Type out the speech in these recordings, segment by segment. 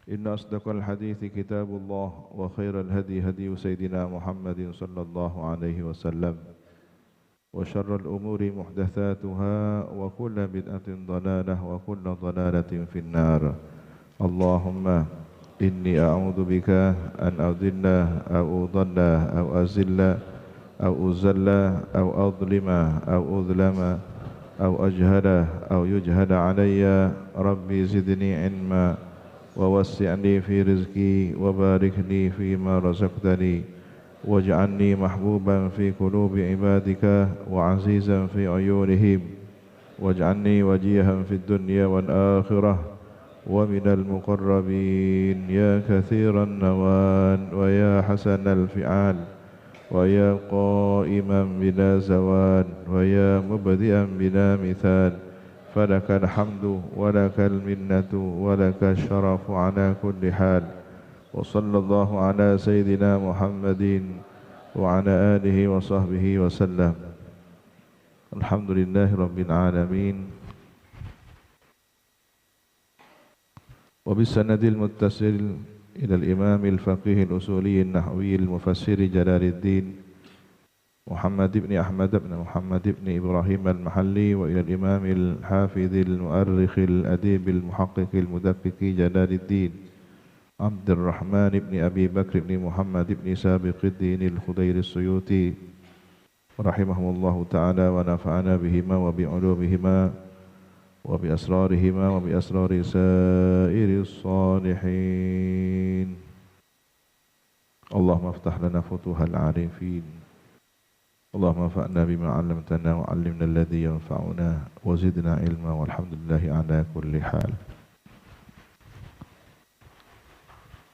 إن أصدق الحديث كتاب الله وخير الهدي هدي سيدنا محمد صلى الله عليه وسلم وشر الأمور محدثاتها وكل بدعة ضلالة وكل ضلالة في النار. اللهم إني أعوذ بك أن أضل أو أضل أو أزل أو أزل أو أظلم أو أظلم أو أجهل أو يجهل علي. ربي زدني علما ووسعني في رزقي وبارك لي فيما رزقتني واجعلني محبوبا في قلوب عبادك وعزيزا في عيونهم واجعلني وجيها في الدنيا والآخرة ومن المقربين يا كثير النوال ويا حسن الفعال ويا قائما بلا زوال ويا مبدئا بلا مثال فلك الحمد ولك المنة ولك الشرف على كل حال. وصلى الله على سيدنا محمد وعلى آله وصحبه وسلم. الحمد لله رب العالمين. وبالسند المتصل إلى الإمام الفقيه الأصولي النحوي المفسر جلال الدين محمد بن أحمد بن محمد بن إبراهيم المحلي وإلى الإمام الحافظ المؤرخ الأديب المحقق المدقق جلال الدين عبد الرحمن بن أبي بكر بن محمد بن سابق الدين الخضير السيوطي رحمهم الله تعالى ونفعنا بهما وبعلومهما وبأسرارهما وبأسرار سائر الصالحين. اللهم افتح لنا فتوح العارفين. اللهم انفعنا بما علمتنا وعلمنا الذي ينفعنا وزدنا علما والحمد لله على كل حال.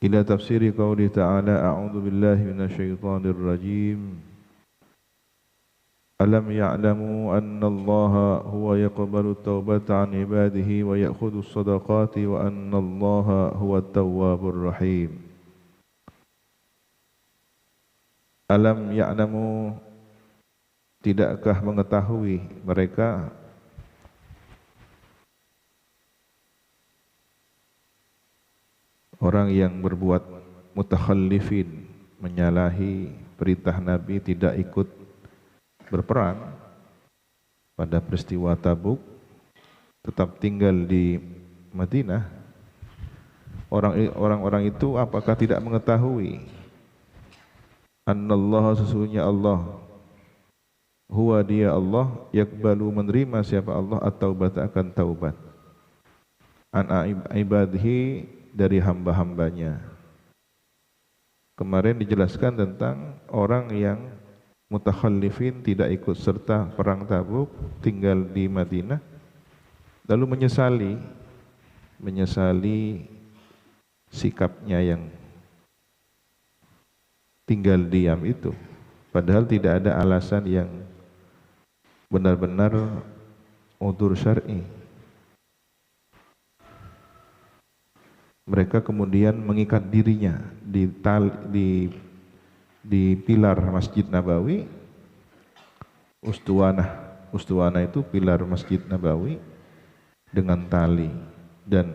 إلى تفسير قوله تعالى أعوذ بالله من الشيطان الرجيم ألم يعلموا أن الله هو يقبل التوبة عن عباده ويأخذ الصدقات وأن الله هو التواب الرحيم. Alam ya'lamu, tidakkah mengetahui mereka orang yang berbuat mutakhallifin, menyalahi perintah Nabi, tidak ikut berperang pada peristiwa Tabuk, tetap tinggal di Madinah. Orang-orang itu apakah tidak mengetahui annallaha, sesungguhnya Allah, huwa dia Allah, yakbalu menerima siapa Allah at-taubat, akan taubat, an ibadihi, dari hamba-hambanya. Kemarin dijelaskan tentang orang yang mutakhallifin, tidak ikut serta perang Tabuk, tinggal di Madinah, lalu menyesali sikapnya yang tinggal diam itu, padahal tidak ada alasan yang benar-benar udzur syar'i. Mereka kemudian mengikat dirinya di pilar Masjid Nabawi, Ustuwanah itu pilar Masjid Nabawi, dengan tali, dan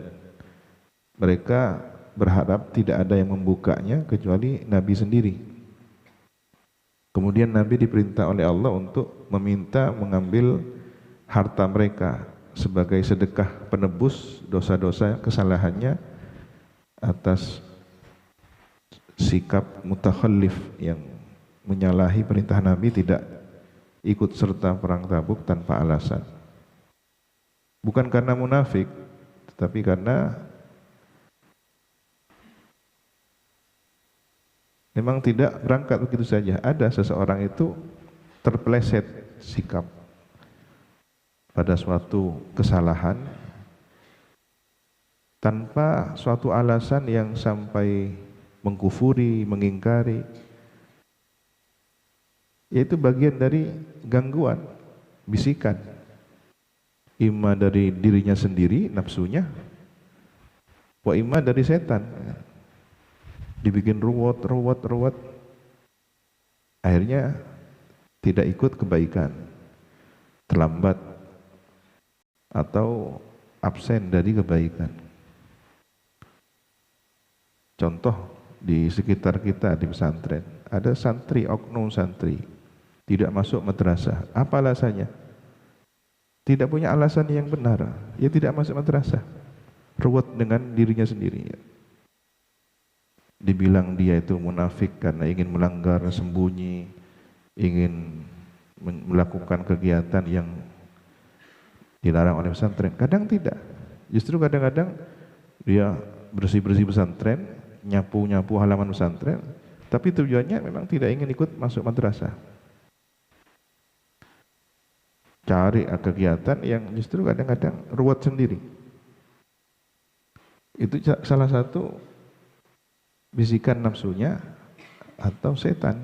mereka berharap tidak ada yang membukanya kecuali Nabi sendiri. Kemudian Nabi diperintah oleh Allah untuk meminta mengambil harta mereka sebagai sedekah penebus dosa-dosa kesalahannya atas sikap mutakhallif yang menyalahi perintah Nabi, tidak ikut serta perang Tabuk tanpa alasan. Bukan karena munafik, tetapi karena memang tidak berangkat begitu saja. Ada seseorang itu terpeleset sikap pada suatu kesalahan tanpa suatu alasan yang sampai mengkufuri, mengingkari. Yaitu bagian dari gangguan, bisikan, imma dari dirinya sendiri, nafsunya, wa imma dari setan. Dibikin ruwet, akhirnya tidak ikut kebaikan, terlambat atau absen dari kebaikan. contoh di sekitar kita di pesantren, ada santri, oknum santri tidak masuk madrasah. Apa alasannya? Tidak punya alasan yang benar, dia tidak masuk madrasah. Ruwet dengan dirinya sendiri. Dibilang dia itu munafik karena ingin melanggar, sembunyi, ingin melakukan kegiatan yang dilarang oleh pesantren. Kadang tidak. Justru kadang-kadang dia bersih-bersih pesantren, nyapu-nyapu halaman pesantren, tapi tujuannya memang tidak ingin ikut masuk madrasah. Cari kegiatan yang justru kadang-kadang ruwet sendiri. Itu salah satu bisikan nafsunya atau setan.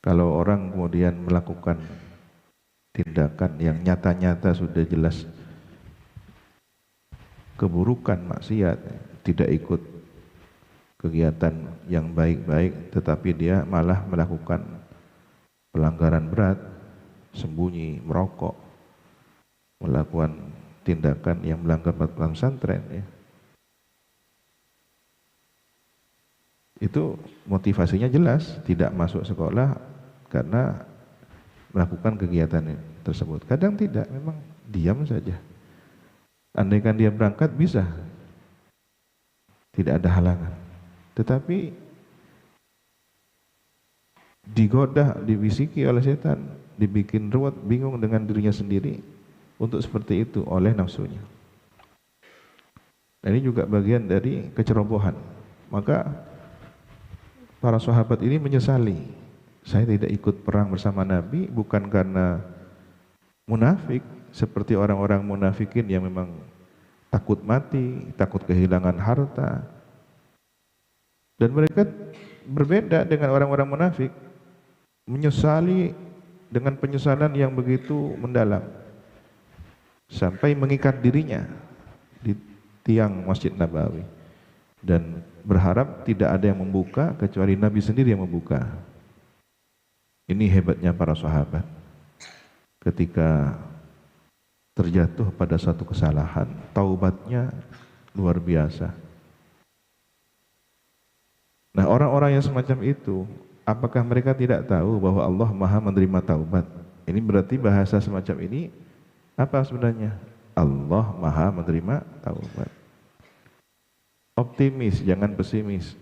Kalau orang kemudian melakukan tindakan yang nyata-nyata sudah jelas keburukan, maksiat, tidak ikut kegiatan yang baik-baik, tetapi dia malah melakukan pelanggaran berat, sembunyi, merokok, melakukan tindakan yang melanggar peraturan pesantren, ya. Itu motivasinya jelas, tidak masuk sekolah karena melakukan kegiatan tersebut. Kadang tidak, memang diam saja. Andaikan dia berangkat bisa, tidak ada halangan. Tetapi digoda, dibisiki oleh setan, dibikin ruwet, bingung dengan dirinya sendiri untuk seperti itu oleh nafsunya. Nah, ini juga bagian dari kecerobohan. Maka para sahabat ini menyesali, saya tidak ikut perang bersama Nabi bukan karena munafik seperti orang-orang munafikin yang memang takut mati, takut kehilangan harta. Dan mereka berbeda dengan orang-orang munafik, menyesali dengan penyesalan yang begitu mendalam sampai mengikat dirinya di tiang Masjid Nabawi dan berharap tidak ada yang membuka kecuali Nabi sendiri yang membuka. Ini hebatnya para sahabat. Ketika terjatuh pada satu kesalahan, taubatnya luar biasa. Nah, orang-orang yang semacam itu, apakah mereka tidak tahu bahwa Allah Maha menerima taubat? Ini berarti bahasa semacam ini apa sebenarnya? Allah Maha menerima taubat. Optimis, jangan pesimis.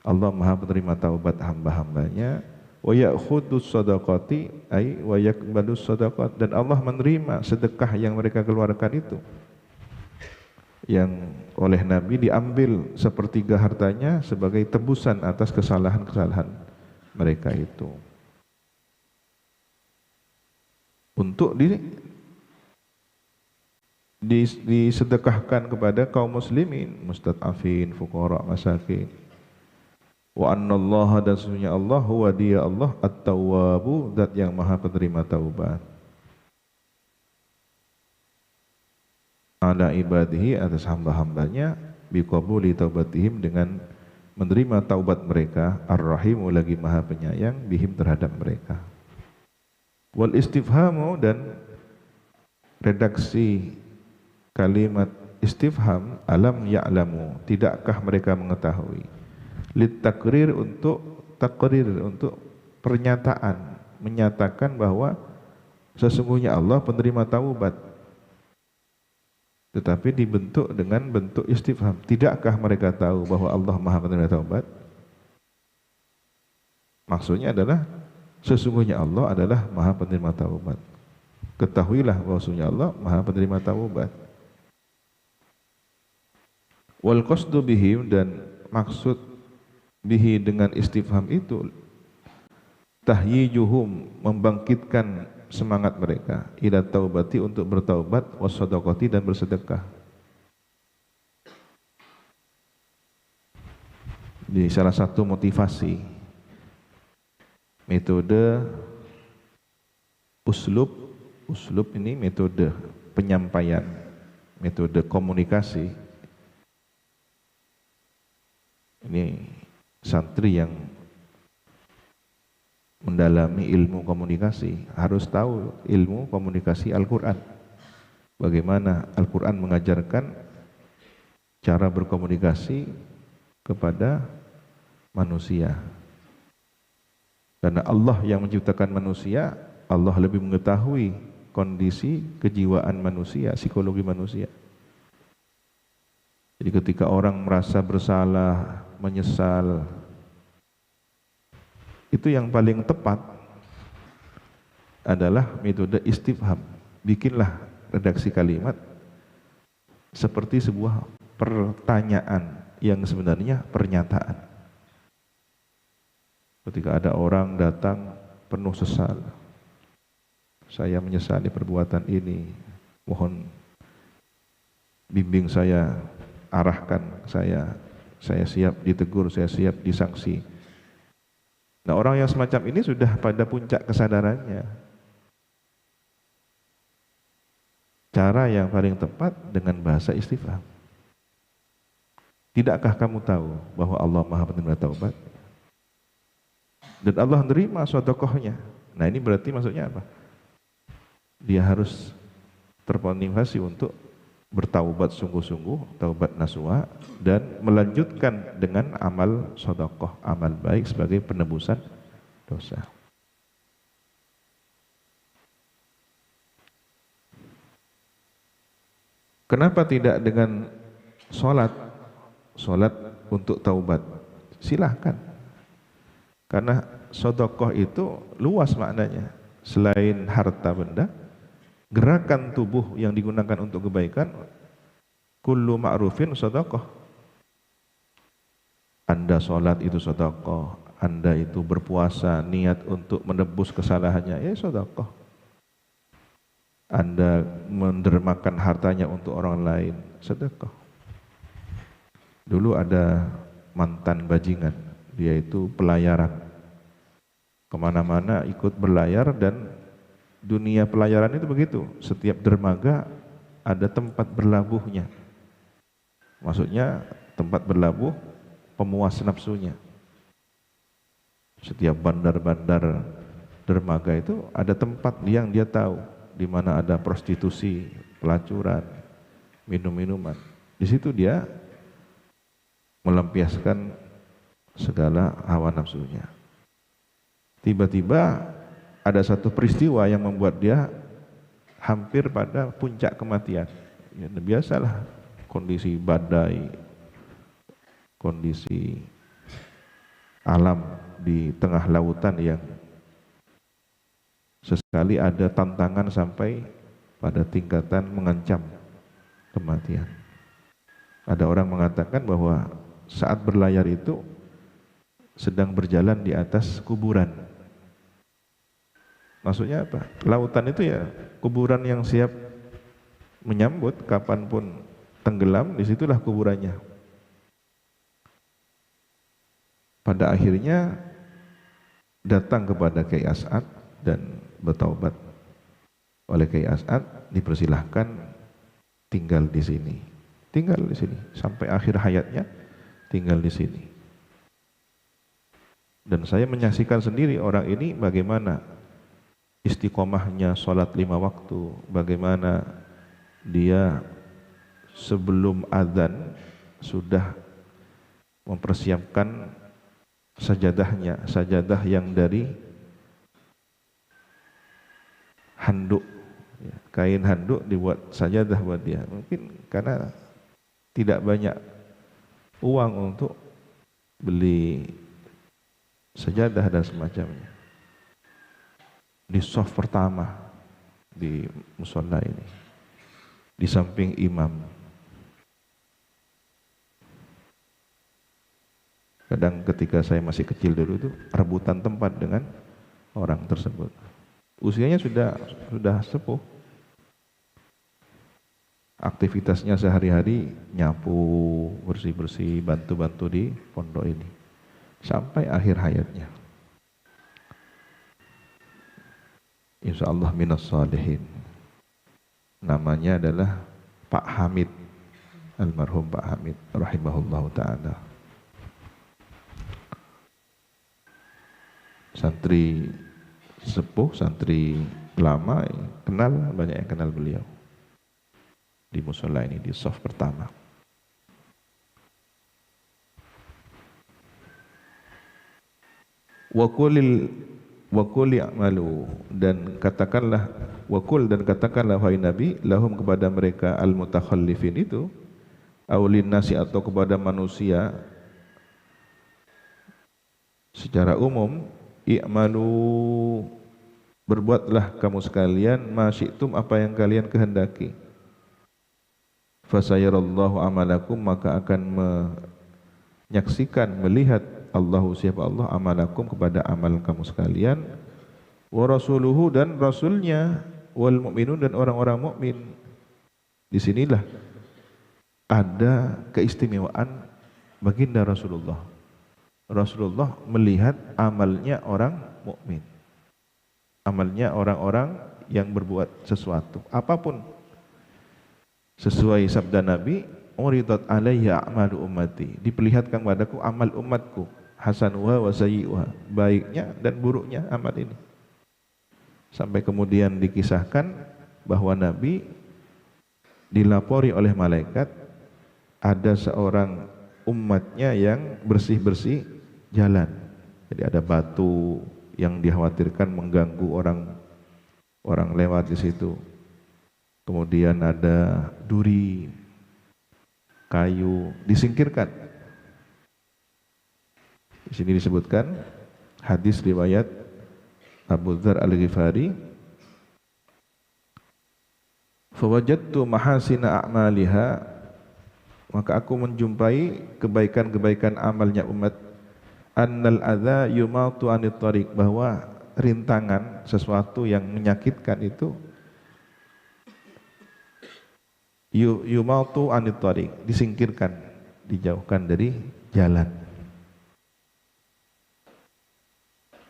Allah Maha menerima taubat hamba-hambanya. Wa ya'khudus shadaqati ay wa yaqbalus shadaqat, dan Allah menerima sedekah yang mereka keluarkan itu. Yang oleh Nabi diambil sepertiga hartanya sebagai tebusan atas kesalahan-kesalahan mereka itu. Untuk disedekahkan kepada kaum muslimin, mustad'afin, fuqara, masakin. Wa annallaha, dan sesungguhnya Allah, huwa dia Allah at-tawwabu, zat yang maha penerima taubat. Ala ibadihi, atas hamba-hambanya, biqabuli taubatihim, dengan menerima taubat mereka, ar-rahimu, lagi maha penyayang, bihim, terhadap mereka. Wal istifhamu, dan redaksi kalimat istifham, alam ya'lamu, tidakkah mereka mengetahui. Lit takrir, untuk takrir, untuk pernyataan, menyatakan bahwa sesungguhnya Allah penerima taubat, tetapi dibentuk dengan bentuk istifham. Tidakkah mereka tahu bahwa Allah Maha penerima taubat? Maksudnya adalah sesungguhnya Allah adalah Maha penerima taubat. Ketahuilah bahwa sesungguhnya Allah Maha penerima taubat. Wal qasdu bihim, dan maksud bihi dengan istifham itu tahyijuhum, membangkitkan semangat mereka, ila taubati, untuk bertaubat, wasadaqati, dan bersedekah. Di salah satu motivasi metode uslub ini metode penyampaian, metode komunikasi. Ini santri yang mendalami ilmu komunikasi harus tahu ilmu komunikasi Al-Quran. Bagaimana Al-Quran mengajarkan cara berkomunikasi kepada manusia. Karena Allah yang menciptakan manusia, Allah lebih mengetahui kondisi kejiwaan manusia, psikologi manusia. Jadi ketika orang merasa bersalah, menyesal, itu yang paling tepat adalah metode istifham. Bikinlah redaksi kalimat seperti sebuah pertanyaan yang sebenarnya pernyataan. Ketika ada orang datang penuh sesal, saya menyesali perbuatan ini, mohon bimbing saya, arahkan saya siap ditegur, saya siap disanksi. Nah, orang yang semacam ini sudah pada puncak kesadarannya. Cara yang paling tepat dengan bahasa istifham. Tidakkah kamu tahu bahwa Allah Maha Penerima Taubat? Dan Allah menerima sedekahnya. Nah, ini berarti maksudnya apa? Dia harus termotivasi untuk bertaubat sungguh-sungguh, taubat nasuha, dan melanjutkan dengan amal sedekah, amal baik sebagai penebusan dosa. Kenapa tidak dengan sholat? Sholat untuk taubat. Silahkan. Karena sedekah itu luas maknanya. Selain harta benda, gerakan tubuh yang digunakan untuk kebaikan, kullu ma'rufin sedekah. Anda sholat itu sedekah, Anda itu berpuasa niat untuk menebus kesalahannya, ya sedekah. Anda mendermakan hartanya untuk orang lain, sedekah. Dulu ada mantan bajingan, dia itu pelayaran, kemana-mana ikut berlayar, dan dunia pelayaran itu begitu, setiap dermaga ada tempat berlabuhnya. Maksudnya tempat berlabuh pemuas nafsunya. Setiap bandar-bandar dermaga itu ada tempat yang dia tahu, di mana ada prostitusi, pelacuran, minum-minuman. Di situ dia melampiaskan segala hawa nafsunya. Tiba-tiba ada satu peristiwa yang membuat dia hampir pada puncak kematian. Ya, biasalah kondisi badai, kondisi alam di tengah lautan yang sesekali ada tantangan sampai pada tingkatan mengancam kematian. Ada orang mengatakan bahwa saat berlayar itu sedang berjalan di atas kuburan. Maksudnya apa? Lautan itu ya kuburan yang siap menyambut kapanpun tenggelam, disitulah kuburannya. Pada akhirnya datang kepada Kiai As'ad dan bertaubat. Oleh Kiai As'ad dipersilahkan tinggal di sini. Tinggal di sini sampai akhir hayatnya, tinggal di sini. Dan saya menyaksikan sendiri orang ini bagaimana istiqomahnya sholat 5 waktu, bagaimana dia sebelum azan sudah mempersiapkan sajadahnya, sajadah yang dari handuk, kain handuk dibuat sajadah buat dia. Mungkin karena tidak banyak uang untuk beli sajadah dan semacamnya. Di shaf pertama di mushola ini, di samping imam. Kadang ketika saya masih kecil dulu itu rebutan tempat dengan orang tersebut. Usianya sudah sepuh. Aktivitasnya sehari-hari nyapu, bersih-bersih, bantu-bantu di pondok ini sampai akhir hayatnya. Insya Allah minas salihin. Namanya adalah Pak Hamid, almarhum Pak Hamid rahimahullah ta'ala. Santri sepuh, santri lama, kenal, banyak yang kenal beliau di mushola ini, di shaf pertama. wa qulil wa qul i'malu, dan katakanlah wa qul, dan katakanlah wahai Nabi, lahum kepada mereka al mutakhallifin itu, aulin nasi atau kepada manusia secara umum, i'malu, berbuatlah kamu sekalian, ma syi'tum, apa yang kalian kehendaki, fasayarallahu amalakum, maka akan menyaksikan, melihat Allahu, siapa Allah, amalakum, kepada amal kamu sekalian, wa rasuluhu, dan rasulnya, wal mu'minun, dan orang-orang mukmin. Disinilah ada keistimewaan baginda Rasulullah. Rasulullah melihat amalnya orang mukmin, amalnya orang-orang yang berbuat sesuatu apapun, sesuai sabda Nabi, uridat alayya a'malu ummati, diperlihatkan padaku amal umatku, hasanuha wa sayyi'uha, baiknya dan buruknya amal ini. Sampai kemudian dikisahkan bahwa Nabi dilapori oleh malaikat ada seorang umatnya yang bersih-bersih jalan. Jadi ada batu yang dikhawatirkan mengganggu orang lewat di situ. Kemudian ada duri, kayu, disingkirkan. Di sini disebutkan hadis riwayat Abu Dzar Al-Ghifari, fawajadtu mahasina a'maliha, maka aku menjumpai kebaikan-kebaikan amalnya umat, annal adza yumatu anit tariq, bahwa rintangan, sesuatu yang menyakitkan itu yumatu anit tariq, disingkirkan, dijauhkan dari jalan.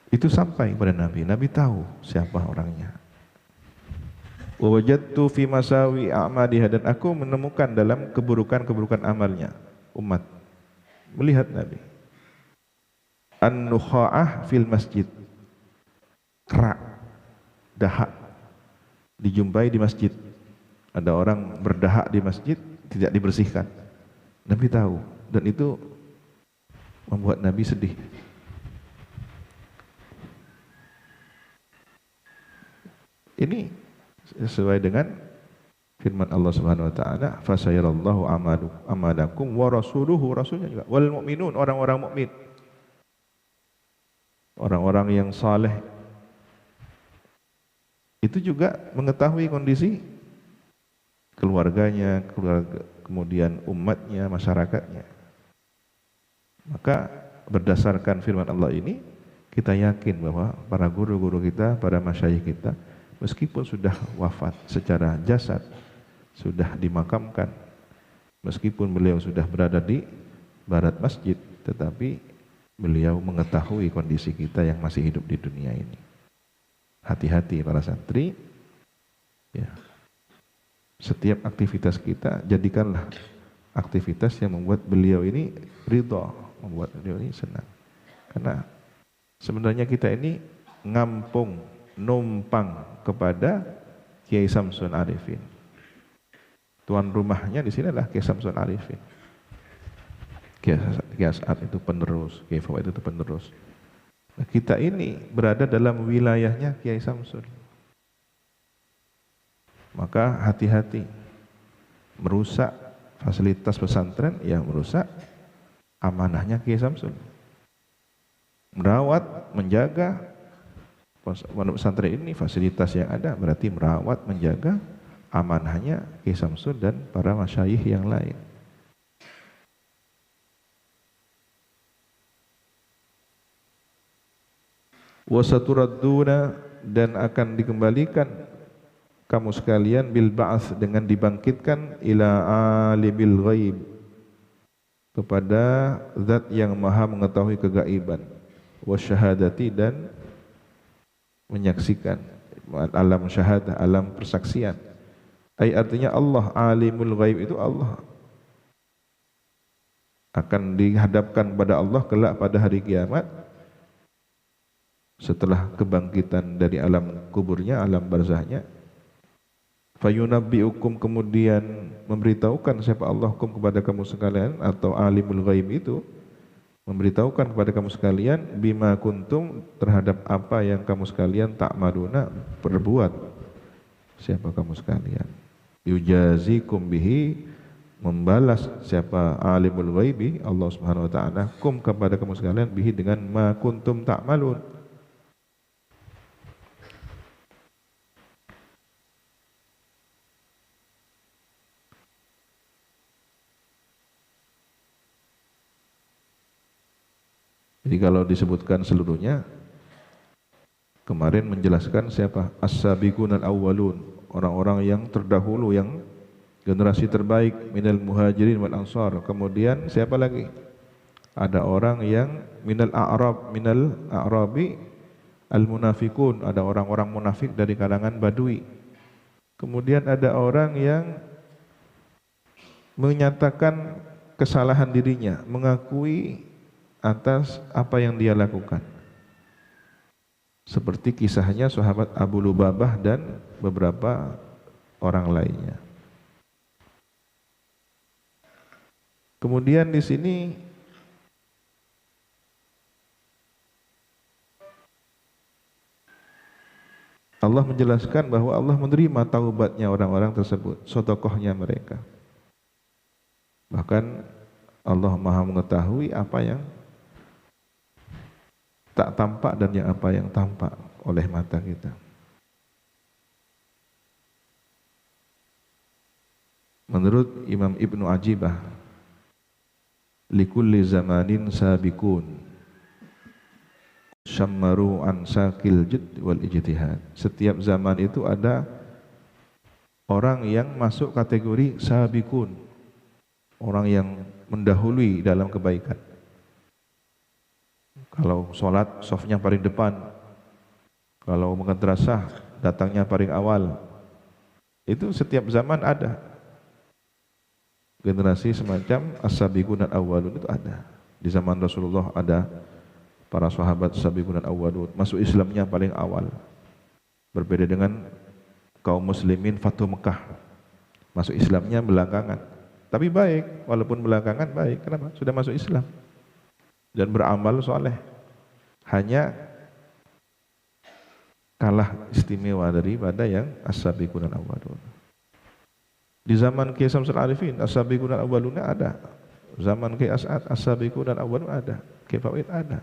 Itu sampai pada Nabi. Nabi tahu siapa orangnya. Wa wajadtu fi masawi a'maliha, dan aku menemukan dalam keburukan-keburukan amalnya umat. Melihat Nabi. An-nukha'ah fil masjid, kerak, dahak, dijumpai di masjid. Ada orang berdahak di masjid, tidak dibersihkan. Nabi tahu, dan itu membuat Nabi sedih. Ini sesuai dengan firman Allah Subhanahu wa taala, fasayarallahu amalakum wa rasuluhu, rasulnya juga, wal mu'minun, orang-orang mukmin, orang-orang yang saleh itu juga mengetahui kondisi keluarganya, kemudian umatnya, masyarakatnya. Maka berdasarkan firman Allah ini, kita yakin bahwa para guru-guru kita, para masyayikh kita, meskipun sudah wafat secara jasad, sudah dimakamkan, meskipun beliau sudah berada di barat masjid, tetapi beliau mengetahui kondisi kita yang masih hidup di dunia ini. Hati-hati para santri, ya. Setiap aktivitas kita jadikanlah aktivitas yang membuat beliau ini ridha, membuat beliau ini senang. Karena sebenarnya kita ini ngampung, numpang kepada Kiai Samsun Arifin. Tuan rumahnya di sini adalah Kiai Samsun Arifin. Kiai As'ad itu penerus, Kiai Fawaid itu penerus. Nah, kita ini berada dalam wilayahnya Kiai Samsun. Maka hati-hati, merusak fasilitas pesantren, ya merusak amanahnya Kiai Samsun. Merawat, menjaga pondok pesantren ini, fasilitas yang ada, berarti merawat, menjaga amanahnya Kiai Samsun dan para masyayikh yang lain. Wasaturadduna, dan akan dikembalikan kamu sekalian bil ba'ats, dengan dibangkitkan, ila alimil ghaib, kepada zat yang maha mengetahui kegaiban, wasyahadati, dan menyaksikan, alam syahadah, alam persaksian. Artinya Allah alimul ghaib itu Allah akan dihadapkan pada Allah kelak pada hari kiamat, setelah kebangkitan dari alam kuburnya, alam barzahnya. Fayunabbi'ukum, kemudian memberitahukan siapa Allah hukum kepada kamu sekalian, atau alimul ghaib itu, memberitahukan kepada kamu sekalian bima kuntum, terhadap apa yang kamu sekalian ta'maluna, perbuat. Siapa kamu sekalian? Yujazikum bihi, membalas siapa alimul ghaibi, Allah Subhanahu wa taala, kum kepada kamu sekalian, bihi dengan ma kuntum ta'malun. Jadi kalau disebutkan seluruhnya, kemarin menjelaskan siapa? As-sabiqunal awwalun, orang-orang yang terdahulu, yang generasi terbaik, minal muhajirin wal ansar. Kemudian siapa lagi? Ada orang yang minal a'rabi al munafikun, ada orang-orang munafik dari kalangan badui. Kemudian ada orang yang menyatakan kesalahan dirinya, mengakui atas apa yang dia lakukan. Seperti kisahnya sahabat Abu Lubabah dan beberapa orang lainnya. Kemudian di sini Allah menjelaskan bahwa Allah menerima taubatnya orang-orang tersebut, sedekahnya mereka. Bahkan Allah Maha mengetahui apa yang tak tampak dan yang apa yang tampak oleh mata kita. Menurut Imam Ibnu Ajibah, likulli zamanin sabiqun syammaru an sakil judd wal ijtihad. Setiap zaman itu ada orang yang masuk kategori sabiqun, orang yang mendahului dalam kebaikan. Kalau sholat, safnya paling depan. Kalau madrasah, datangnya paling awal. Itu setiap zaman ada. Generasi semacam as-sabiqun al-awwalun itu ada. Di zaman Rasulullah ada para sahabat as-sabiqun al-awwalun, masuk Islamnya paling awal. Berbeda dengan kaum muslimin Fatu Mekah, masuk Islamnya belakangan. Tapi baik, walaupun belakangan baik. Kenapa? Sudah masuk Islam dan beramal soleh. Hanya kalah istimewa daripada yang as-sabiqun al-awwalun. Di zaman Kiai Samsul Arifin, as-sabiqun al-awwalun ada. Zaman Kiai As'ad, as-sabiqun al-awwalun ada. Kiai Fawaid ada.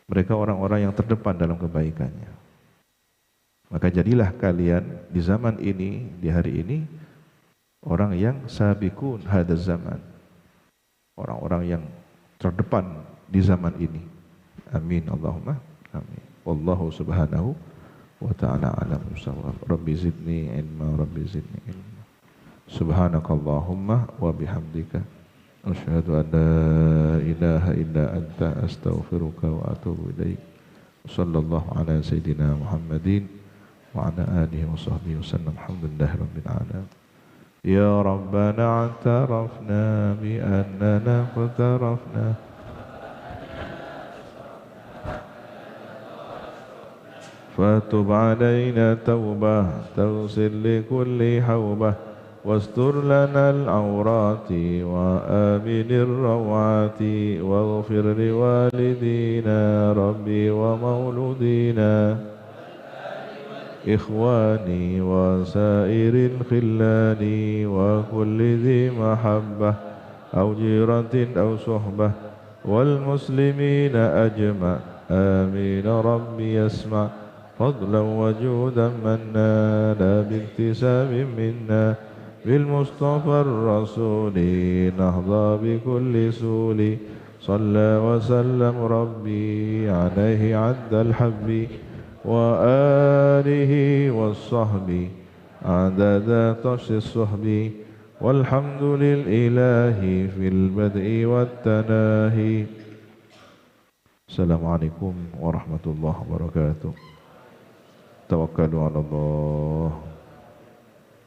Mereka orang-orang yang terdepan dalam kebaikannya. Maka jadilah kalian di zaman ini, di hari ini, orang yang sabiqun hadaz zaman. Orang-orang yang terdepan di zaman ini. Amin Allahumma amin. Wallahu subhanahu wa ta'ala alam bisawab. Rabbi zidni ilma, Rabbi zidni ilma. Subhanakallahumma wa bihamdika asyhadu an la ilaha illa anta astaghfiruka wa atubu ilaik. Sallallahu ala sayyidina Muhammadin wa ala alihi wa sahbihi wasallam. Alhamdulillahi rabbil alamin. Ya Rabbana a'tarafna bi annana qatarafna fatub alaina tawbah tawsil li kulli hawbah wastur lana al-awrati wa aminir rawati waghfir li walidina rabbi wa mauludina ikhwani wa sairil khillani wa kulli dhi mahabbah aw jiratin aw suhbah wal muslimina ajma' amin rabbi yasma' فضلا وجودا منا لا باكتساب منا بالمصطفى الرسول نهضى بكل سول صلى وسلم ربي عليه عد الحب وآله والصحب عدد طش الصحب والحمد للإله في البدء والتناهي. السلام عليكم ورحمة الله وبركاته. Tawakkalu ala Allah.